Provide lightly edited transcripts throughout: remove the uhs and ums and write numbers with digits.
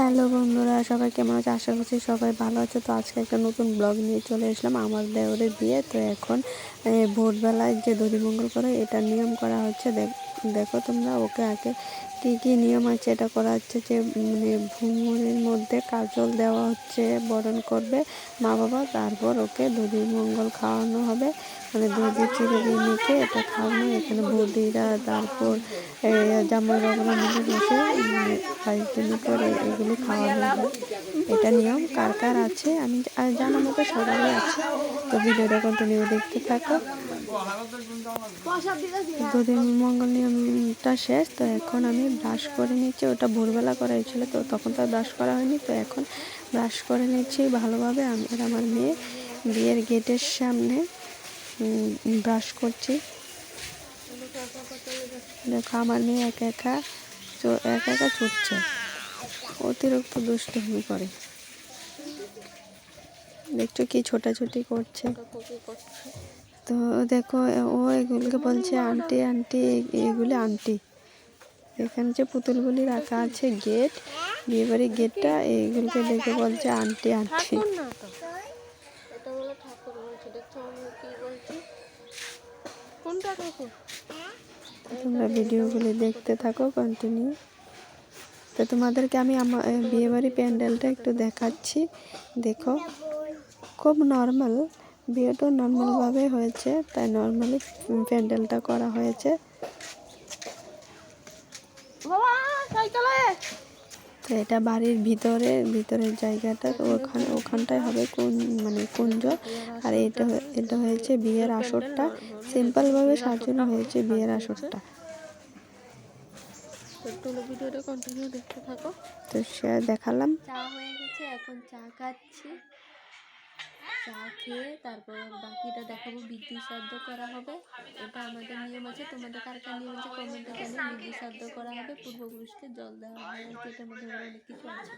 Hello বন্ধুরা, সবাই কেমন আছে? আশা করছি সবাই ভালো আছে। তো আজকে একটা নতুন ব্লগ নিয়ে চলে আসলাম। আমার দেওরের বিয়ে, তো এখন ভোরবেলায় যে দধিমঙ্গল করে এটা নিয়ম করা হচ্ছে। দেখো তোমরা, ওকে আগে কী কী নিয়ম আছে এটা করা হচ্ছে। যে মানে ভুমুরের মধ্যে কাজল দেওয়া হচ্ছে, বরণ করবে মা বাবা, তারপর ওকে দধিমঙ্গল খাওয়ানো হবে। মানে দধি চিড়ে মেখে এটা খাওয়ানো। এখানে বৌদিরা তারপর জামাই বাবারা মিলে বসে 22 দিন করে এগুলি খাওয়ানো হয়। এটা নিয়ম কার কার আছে আমি জানার মতো সবারই আছে। তো ভিডিওটা কন্টিনিউ দেখতে থাকো। দধিমঙ্গল নিয়মটা শেষ। তো এখন আমি ব্রাশ করে নিচ্ছি। ওটা ভোরবেলা করা হয়েছিল, তো তখন তো ব্রাশ করা হয়নি। তো এখন ব্রাশ করে নিচ্ছি ভালোভাবে। আমি আর আমার মেয়ে বিয়ের গেটের সামনে ব্রাশ করছি। দেখো আমার মেয়ে একা একা ছুটছে, অতিরিক্ত দুষ্টুমি করে। দেখছো কি ছোটাছুটি করছে। তো দেখো ও এগুলোকে বলছে আন্টি আন্টি, এগুলি আন্টি। এখানে যে পুতুলগুলি রাখা আছে গেট, বিয়েবাড়ির গেটটা, এইগুলোকে দেখে বলছে আন্টি আন্টি। তোমরা ভিডিওগুলি দেখতে থাকো কন্টিনিউ। তো তোমাদেরকে আমি আমার বিয়েবাড়ি প্যান্ডেলটা একটু দেখাচ্ছি। দেখো খুব নর্মাল, বিয়েটা নর্মালভাবে হয়েছে, তাই নর্মালি প্যান্ডেলটা করা হয়েছে। তো এটা বাড়ির ভিতরের জায়গাটা, তো ওখানটায় হবে মানে কুঞ্জ। আর এটা হয়েছে বিয়ের আসরটা, সিম্পলভাবে সাজানো হয়েছে বিয়ের আসরটা। ভিডিওটা কন্টিনিউ দেখতে থাকো। তো সে দেখালাম। চা হয়ে গেছে, এখন চা খাচ্ছি। চা খেয়ে তারপর বাকিটা দেখাবো। বিধি শ্রাদ্ধ করা হবে, এটা আমাদের নিয়ম আছে। তোমাদের কার কার নিয়ম আছে কমেন্টে জানিয়ে। বিধি শ্রাদ্ধ করা হবে, পূর্বপুরুষকে জল দেওয়া হয়, আর এটার মধ্যে অনেক কিছু আছে।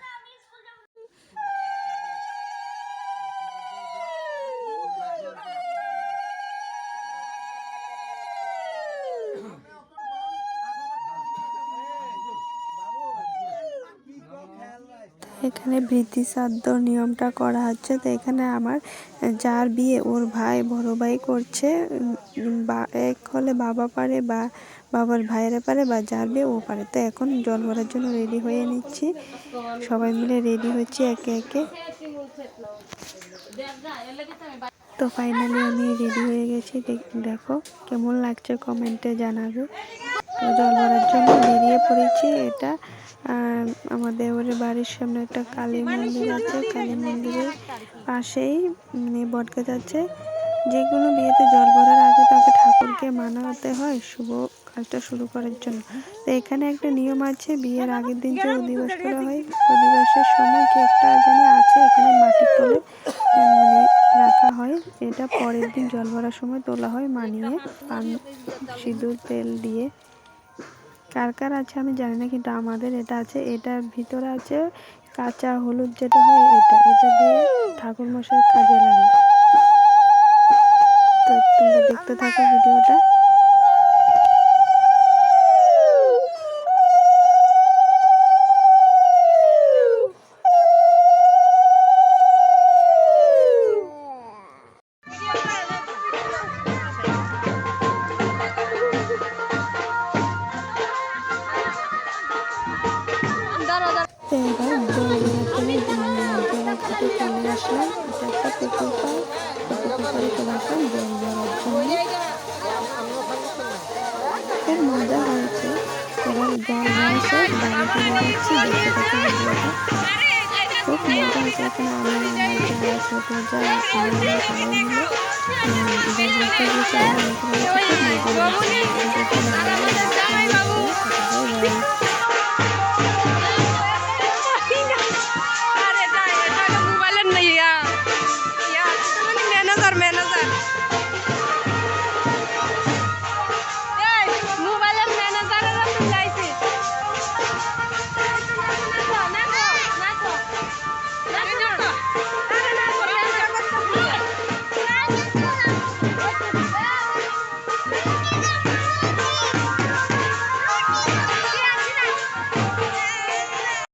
এখানে বৃদ্ধি শ্রাদ্ধ নিয়মটা করা হচ্ছে। তো এখানে আমার যার বিয়ে ওর ভাই, বড় ভাই করছে। এক হলে বাবা পারে, বা বাবার ভাইয়েরা পারে, বা যার বিয়ে ও পারে। তো এখন জল ভরার জন্য রেডি হয়ে নিচ্ছি, সবাই মিলে রেডি হচ্ছে একে একে। তো ফাইনালি আমি রেডি হয়ে গেছি। দেখো কেমন লাগছে কমেন্টে জানাবে। তো জল ভরার জন্য বেরিয়ে পড়েছি। এটা আমাদের ওরে বাড়ির সামনে একটা কালী মন্দির আছে। কালী মন্দিরের পাশেই বটগাছ আছে। যেগুলো বিয়েতে জল ভরার আগে তাকে ঠাকুরকে মানাতে হয় শুভ কাজটা শুরু করার জন্য। তো এখানে একটা নিয়ম আছে, বিয়ের আগের দিন যে অধিবাস করা হয়, অধিবাসের সময় কি একটা জানি আছে, এখানে মাটির তলে মানে রাখা হয়। এটা পরের দিন জল ভরার সময় তোলা হয়, মানিয়ে পান সিঁদুর তেল দিয়ে। কার কার আছে আমি জানি না, কিন্তু আমাদের এটা আছে। এটার ভিতরে আছে কাঁচা হলুদ, যেটা হয় এটা দিয়ে ঠাকুর মশাই কাজে লাগে। তো তোমরা দেখতে থাকো ভিডিওটা। এবার জলাঘাটে চলে আসলাম। এটা একটা পুকুর পাড়, পুকুর পাড়ে চলে আসলাম জল ভরার জন্য। খুব মজা হয়েছে। এবার জল ভরা শেষ, বাড়িতে যাচ্ছি। দেখতে থাকো ভিডিওটা, খুব মজা হয়েছে। এখানে আমি, আমার যা, ছোট যা, আমরা সবাই মিলে জল ভরতে গেছি। আমার অনেক খুব মজা হয়েছে। ভিডিওটা ভালো লাগে।